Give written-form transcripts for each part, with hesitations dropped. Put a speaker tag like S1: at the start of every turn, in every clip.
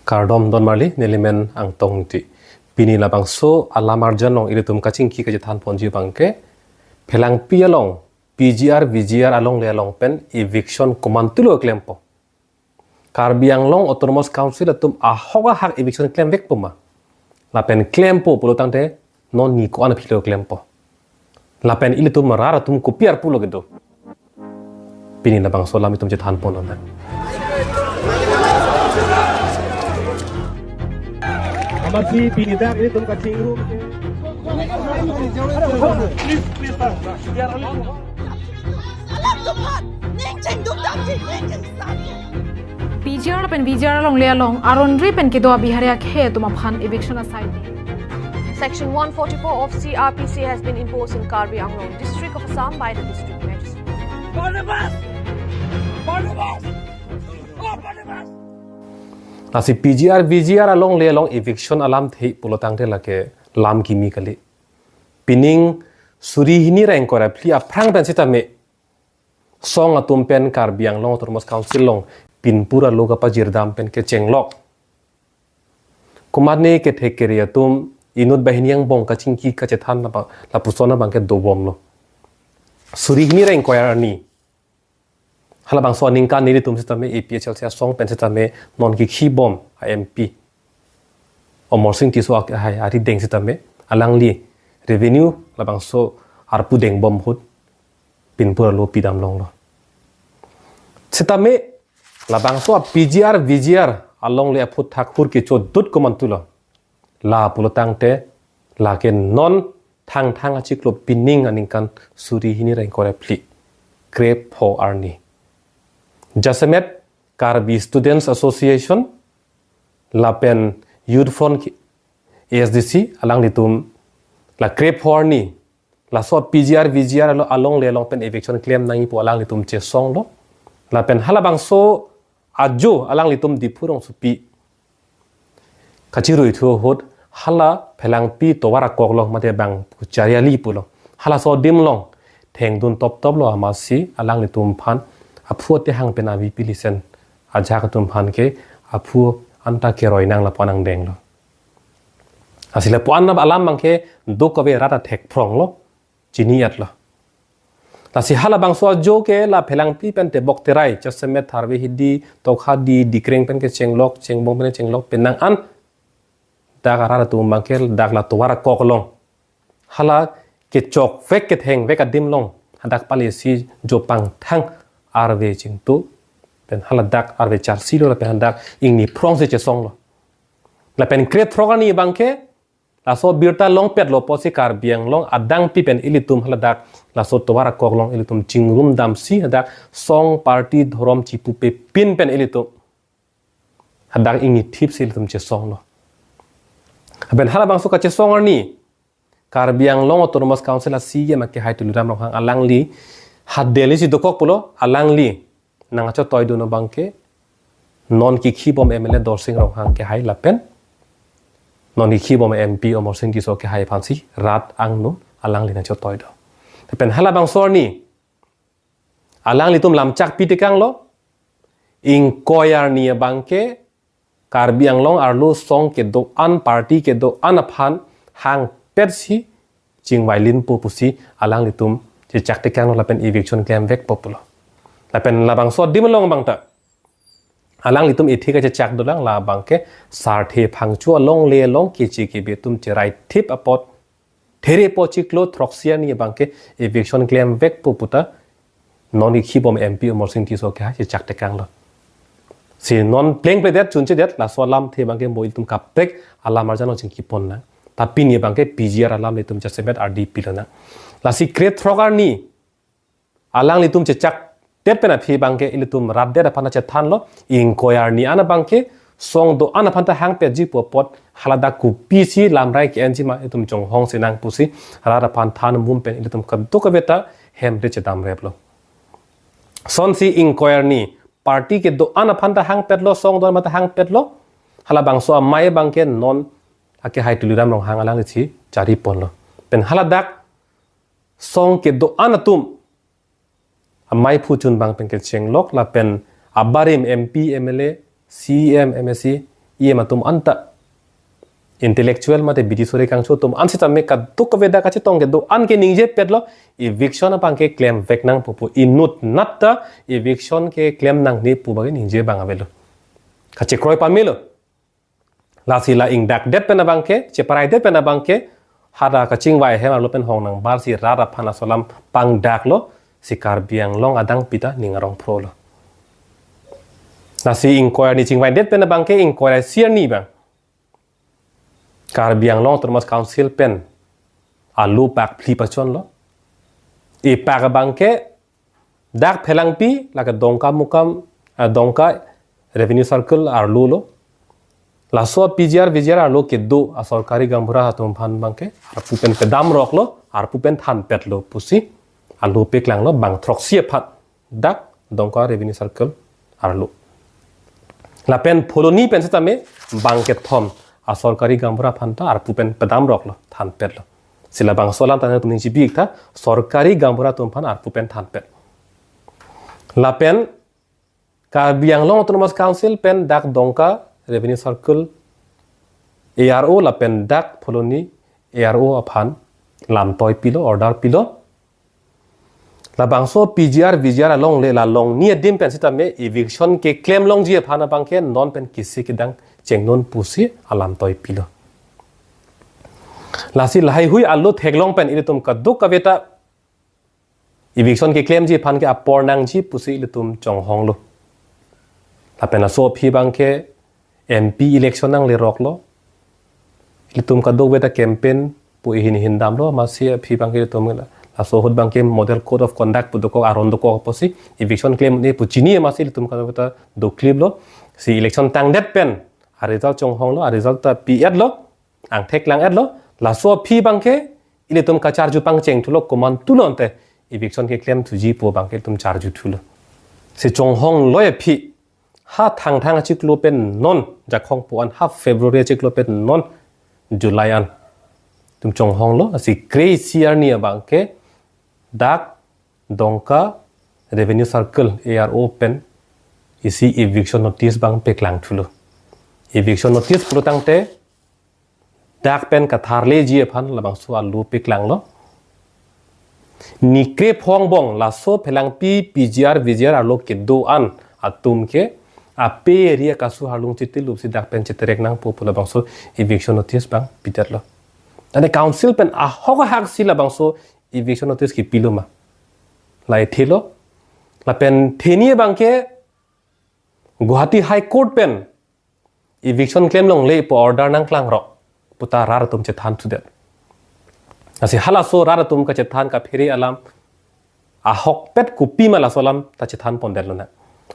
S1: Kardom don marli nelimen angtong ti pini labang so alamar janong ilitum kaching ki kaje thanpon ji bangke phelang pialong PGR VGR along le along pen eviction komentulo Klempo Karbiang long autonomous council atum ahak eviction klem vek puma la pen Klempo pulotang te non ni ko ana philo Klempo la pen ilitum rara tum kopiar pulo gedo pini labang so lam itum je thanpon on
S2: Masih pindah ini tuh kacing lu.
S3: PGR pen VGR long le long arondri pen kedo biharia khe tuma phan eviction aside.
S4: Section 144 of CRPC has been imposed in Karbi Anglong district of Assam by the district magistrate.
S1: Nasi PGR VGR along le along eviction alamthe pulotang te lake lam kimi kali pining suri hini reng kora pli aprang pen sita me song atum pen Karbiang long autonomous council long pin pura loga pa jirdam pen ke chenglok kumarne ke thekeri atum inut bahiniang bong kaching ki kachethan la pusona bang ke dobom lo suri hini reng kora ni hala bang so ningkan ni tum sistem APHL sia song pen sistem non ki khi bom MP omor sing ti so hai ari deng sistem alang li revenue la bang so arpu deng bom hut pin pura lo pidam long lo sistem la bang so PGR VGR along le aphuthak hur ki cho dut komentulo la pulotang te la ke non thang achik lo pining aningkan suri hini reng kore pli Klempo arni jasemet Karbi Students Association lapen Youth Front ASDC alang litum la Klempo ni la so PGR VGR along le long pen eviction claim nangi po alang litum che song lo lapen halabang so ajo alang litum dipurong supi kachirui thu hot hala phelang pi towara koklong mate bang chariali pulo hala so dim long theng dun top lo amasi alang litum phan aphuthak hang pen avi pilisen ajak tum phan ke aphu anta ke roinang la panang deng lo asila puan na alam mangke do kabe rata thek phrong lo chiniat lo la si hala bang so jo ke la phelang pi pen te bok terai jasemet tharwe hidi tokha di dikreng pen ke chenglok chengbong pen chenglok penang an dagara tum mangke dagla towara koklong hala ke chok vek ke theng vek adim long hadak pali si jo pang thang arve chingtu pen haladak arve char silo la pen hadak ingni prong se che song lo la pen kret frogani bangke la so birta long pet lo posi Karbiang long adang pi pen ilitum haladak la so towara kok long ilitum chingrum dam si hadak song party dhorom chipu pe pin pen ilitum hadak ingni tip ilitum che song lo ben halabang so ka che song arni Karbiang long autonomous council a si ye makke Hight Luram long hang alang li hat deli si dokok pulo alang li nang acho toy do no bangke non ki khi bom MLA dorsing rong hang ke hai lapen non ki khi bom MP omor sing ki so ke hai phansi rat ang no alang li na cho toy do pen hala bang sor ni alang li tum lam chak pi te kang lo ing koyar ni bangke Karbiang long arlo song ke do an party ke do an aphan hang pet si chingwai lin pu pusi alang li tum je chak te kang la pen eviction claim vek populo la pen la bang so dim long bang ta alang litum ethi ka je chak do lang la bang ke sar the phang chu long le long ki chi ki be tum che right tip apot there po chi klo throxia ni bang ke eviction claim vek poputa non ki bom MP mor sing ti so ka je chak te kang lo si non pleng pe det chun che det la so lam the bang ke moil tum kap tek ala mar jano ching ki pon na tapi ni bang ke PGR alam litum jasemet RD pilana la si kret throgar ni alang litum che chak tet pena phi bangke ilitum rat de phana che than lo ing koyar ni ana bangke song do ana phanta hang pe ji po pot halada ku pc lam rai ke enji ma itum chong hong sinang pusi halada phan than mum pen ilitum kan to ka beta hem de che dam rep lo son si ing koyar ni party ke do ana phanta hang pet lo song do mata hang pet lo hala bang so mai bangke non ake Hight Luram long hang alang chi chari pon lo pen haladak song ke do anatum amai phu chun bang pen ke chenglok la pen abarim MP MLA CM MSC ये ma tum anta intellectual mate bidi sore kang chu tum an se tamme ka duk veda ka chi tong ke do an ke ningje pedlo eviction pang ke claim vek nang pupu inut natta eviction ke claim nang ni pu ba ningje bang avelo ka che kroi pamelo la sila ing dak det pena bang ke che parai det pena bang ke hada ka ching wai he ma lo pen hong nang bar si ra ra phana solam pang dak lo sikar biang long adang pita ningarong pro lo na si inquiry ni ching wai det pen bang ke inquiry siar ni bang kar biang long termas council pen alu pak pli pachon lo e pak bang ke dak phelang pi la ka dongka mukam dongka revenue circle ar lu lo la so PGR VGR ar lo ke do a sarkari gambura hatum phan bang ke ar pupen pe dam rok lo ar pupen than pet lo pusi alu pe klang lo bang throk sia phat dak dongka revenue circle ar lu la pen pholoni pen se tame bang ke thom a sarkari gambura phan ta ar pupen pe dam rok lo than pet lo sila bang solam tan tum ji bik tha sarkari gambura tum phan ar pupen than pet la pen ka biang long autonomous council pen dak dongka revenue circle ARO la pen dak pholoni ARO aphan lam toy pilo order pilo la bangso PGR VGR along le la long ni dim pen sita me eviction ke claim long ji aphan bang ke non pen kisi ke dang chengnon pusi alam toy pilo la si lai hui allo theklong pen ile tum kaduk ka beta eviction ke claim ji phan ke apor nang ji pusi ile tum chong hong lo la pen so phi bang ke MP election nang le rok lo ile tum kaduk beta campaign pu hin dam lo ma si phi bang ke tum la so hot bang ke model code of conduct pu ko aron do ko posi eviction claim ne pu chini ma si ile tum kaduk beta do clip lo si election tang det pen a result chong hong lo a result ta pi et lo ang thek lang et lo la so phi bang ke ile tum ka charge pang cheng thulo komentulo ante eviction ke claim thu ji po bang ke tum charge thulo se chong hong loye phi ha thang chiklo pen non ja khong po an half February chiklo pen non July an tum chong hong lo si crazy ni bang ke dak dongka revenue circle ARO pen isi eviction notice bang pe klang thulo eviction notice pro tangte dak pen Kathar le ji phan la bang su alu pe klang lo ni kre phong bong la so phelang pi PGR VGR alo ke do an atum ke ape area kasu halung chitil lup si dak pen chitrek nang popula bang so eviction notice bang pitat lo ane council pen ahak sila bang so eviction notice ki piluma lai thelo la pen theni bang ke Guwahati Hight Court pen eviction claim long le po order nang klang ro puta rar tum che than thu det asi hala so rar tum ka che than ka pheri alam ahok pet kupi mala solam ta che than pon del lo na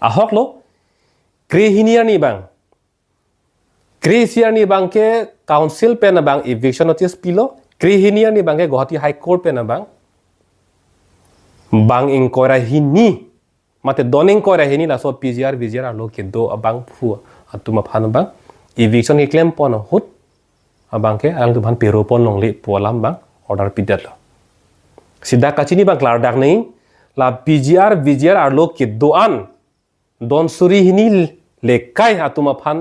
S1: ahok lo krehiniar ni bang kresiar ni bang ke council pen bang eviction notice pilo krehiniar ni bang ke Guwahati Hight Court pen bang bang inquiry hini mate doning inquiry hini la so PGR VGR lo ke do abang phu atuma phan bang eviction ke claim pon hut abang ke ang tu ban pero pon long le polam bang order pidat lo sida kachini bang klardak nei la PGR VGR lo ke do an don suri hini le kai atuma phan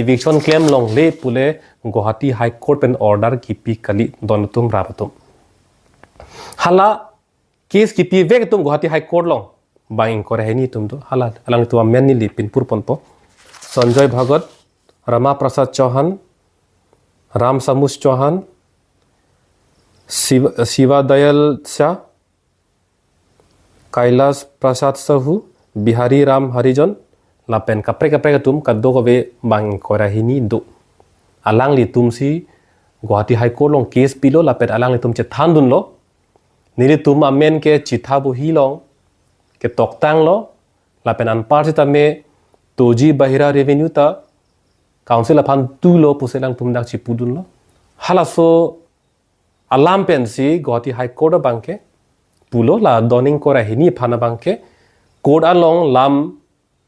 S1: eviction claim long le pule Guwahati Hight Court pen order kipi kali don tum rabatum hala case kipi vek tum Guwahati Hight Court long bang inquiry hini tum do hala alang tu men ni lipin pur pon po Sanjay Bhagat Rama Prasad Chauhan Ram Samus Chauhan Shiva Dayal Shah Kailas Prasad Sahu Bihari Ram Harijan la pen kapre tum kaddo ko be bang kora hini do alang li tum si Guwahati Hight Court long case pilo la pen alang li tum che than dun lo nili tum amen ke chitha bu hi long ke toktang lo la pen an par ta me toji bahira revenue ta council aphan tu lo puselang tum dak chi pudun lo hala so alam pen si Guwahati Hight Court bang ke pulo la doning kora hini phana bang ke court along lam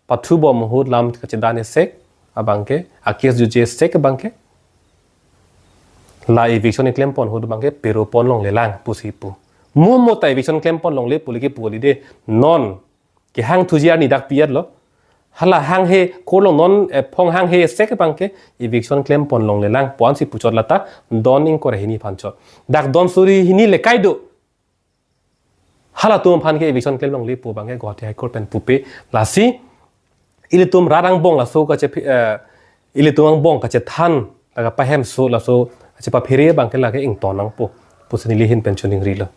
S1: pathu bom hut lam kachidane sek abangke akes ju sek bangke la eviction claim pon hut bangke pero pon long lelang pusi pu momo ta eviction claim pon long le pulike puli de non ke hang thujiar ni dak piat lo hala hang he kolong non phong hang he sek bangke eviction claim ponlong le lang pon si puchot lata don ing kore hini phancho dak don suri hini le kaido hala tum phan ke eviction claim long le pu bangke Guwahati Hight Court pen pupe lasi ile tum radang bong la so ka che ile tum bong ka che than la pa hem so la so che pa phere bangke la ke ing tonang po pusani le hin pensioning ri lo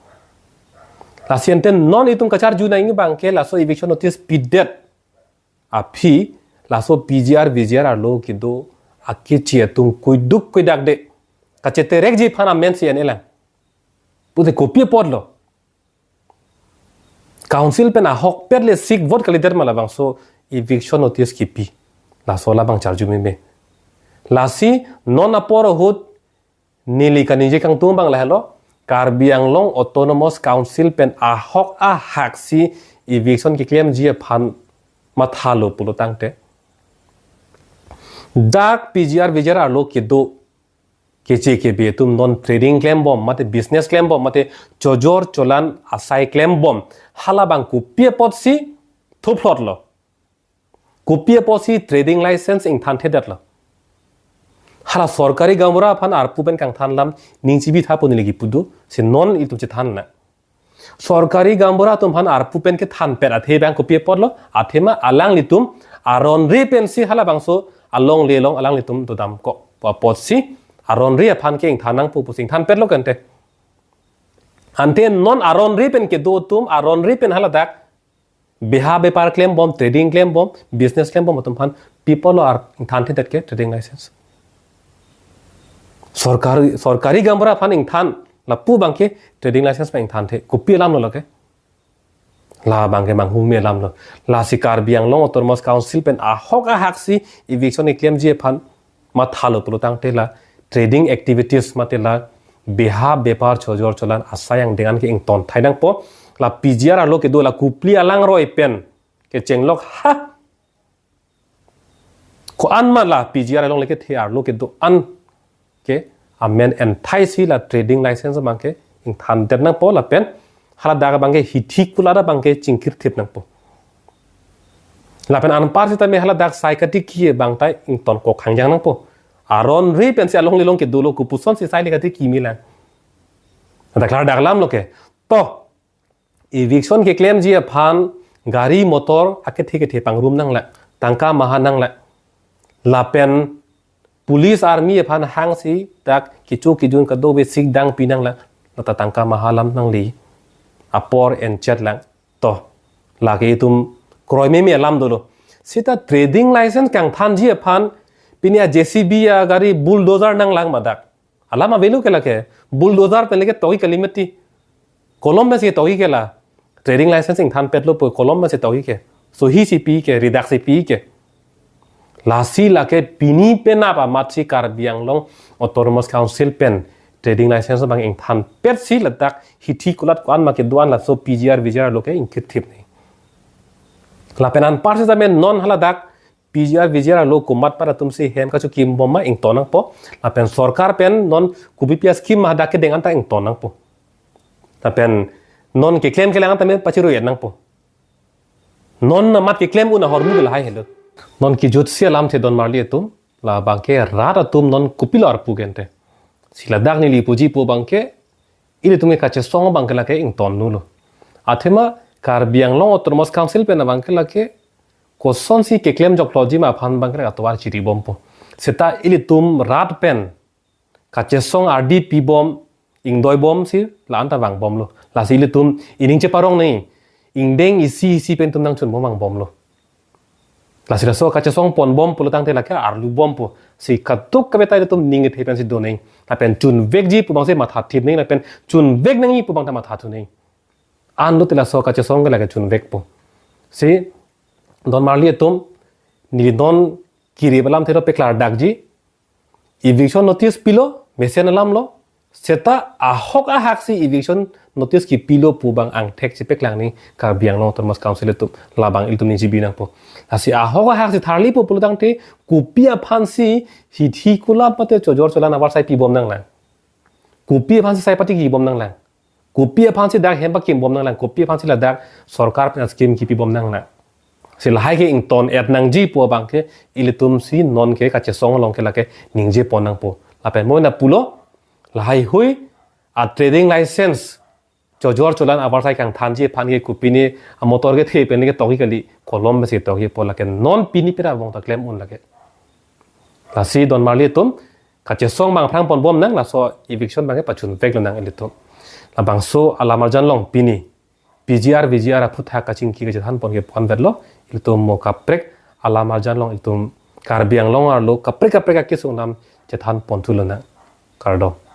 S1: la sienten non itung kachar ju na ing bangke la so eviction notice pidet api la so PGR VGR arlo kido akki chia tung kuiduk kuidak de kachete rek ji phana men si anela pude copy podlo council pen ahak pet le sik vote kalider mala bang so eviction notice kipi la so la bang charju me la si non apor hut nili kanije kang tung bang la hello Karbiang long autonomous council pen ahak si eviction ki claim ji phan mathalo pulo tangte dak PGR VGR arlo kido keche ke be tum non trading claim bom mate business claim bom mate chojor cholan asai claim bom halabang ku pie pot si thuplot lo ku pie pot si trading license ing than thedat lo hala sorkari gamura phan arpu ben kang than lam ningchibi tha poni legi pudu se non il tum che than na sorkari gambora tum phan arpu pen ke than per athe bang ko pie pot lo athema alang litum aron re pen si hala bangso along le long alang litum to dam ko pot si aron re phan ke ing thanang pu sing than pet lo kante ante non aron re pen ke do tum aron re pen hala dak beha bepar claim bom trading claim bom business claim bom tum phan people are than the that ke trading license sorkari gambora phan ing than la pu bangke trading license pa ing than the kopi lam lo ke la bangke mang hu me lam lo la sikar biang long autonomous council pen ahak si eviction claim je phan ma thalo pulo tang te la trading activities matela beha bepar chojor cholan asayang dengan ke ing ton thaidang po la PGR lo ke do la kupli alang roi pen ke chenglok ha ko an ma la PGR long le ke thiar lo ke do an ke amen and thai si la trading license bangke ing than det nang po la pen hala daga bangke hithik pula da bangke chingkir thip nang po la pen an par si ta me hala dak psychiatric ki bangtai ing ton ko khangjang nang po aron re pen si along lilong ke dolo ku puson si sai le ki mi la da klardak lam lo ke to eviction ke claim ji phan gari motor ake thike the pang room nang la tangka maha nang la pen police army phan hang si tak kichu kijun ka do be sik dang pinang la ta tangka mahalam nang li apor en chat lang to la ke tum kroi me lam dolo sita trading license kang than ji phan pinia JCB ya gari bulldozer nang lang madak alama velu ke la ke bulldozer pe leke tohi kalimati kolom me se tohi ke la trading license ing than petlo po kolom me se tohi ke so hi si pi ke redact si pi ke lasi lake pini pena pa matsi karbiang long autonomous council pen trading license bang ing than pet si ladak hithi kulat kwan ma ke duan la so PGR VGR lo ke ing khithip ni la penan parse ta men non hala dak PGR VGR lo kumat para tum si hem ka chu kim bomma ing tonang po la pen sarkar pen non kubipia scheme ma dak ke dengan ta ing tonang po ta pen non ke claim ke lang ta men pachiru yen nang po non na mat ke claim una hormu la hai helo non ki jutsi alamthe don marli tum la bangke rata tum non kupilo arpu gente sila dak ni li puji pu bangke ile tum ka che song bangke la ke ing ton nulo athema karbiang long autonomous council pe na bangke la ke ko son si ke claim jokloji ma phan bangke ka towar chiri bom po seta ile tum rat pen ka che song RDP bom ing doi bom si la anta wang bom lo la si ile tum ining che parong nei ing deng isi pen tum nang chun bom bom lo la sila so ka song pon bom pulo tang te la ka arlu bom po si katuk ka betai tum ning the pen si do nei la pen chun vek ji pu bang se matha thip nei la pen chun vek nang pu bang ta matha thu nei an lo te la so ka song ka la ka chun vek po si don marli tum ni don kiri balam thero pe klardak ji eviction notice pilo mesen lam lo seta ahak si eviction notice ki pilo pu bang angthek si peklang ni karbiang long autonomous council tum labang il tum ni jibi nang po asi ahak si tharli pu pulutang te kupia phansi hithi kula pate chojor chola na war sai pi bom nang lang kupia phansi sai pati ki bom nang lang kupia phansi dak hemba kim bom nang lang kupia phansi la dak sarkar pe scheme ki pi bom nang lang สิลายke ing ton et nang ji po bang ke ilitum si non ke ka che song long ke la ke ning je pon nang po la pen mo na pulo lahai hui a trading license jor cholan abar sai kang than ji phan ke kupini a motor ke the pen ke toki kali kolom be se toki po la ke non pini pera bong ta claim un la ke la si don marli tum ka che song bang phrang pon bom nang la so eviction bang ke pachun vek lo nang elitum la bang so alamarjan long pini PGR VGR aphuthak kaching ki ke thanpon ke pon vetlo ilitum mo kaprek alamarjan long ilitum karbiang long ar lo kaprek ke sung nam che thanpon thulona kardo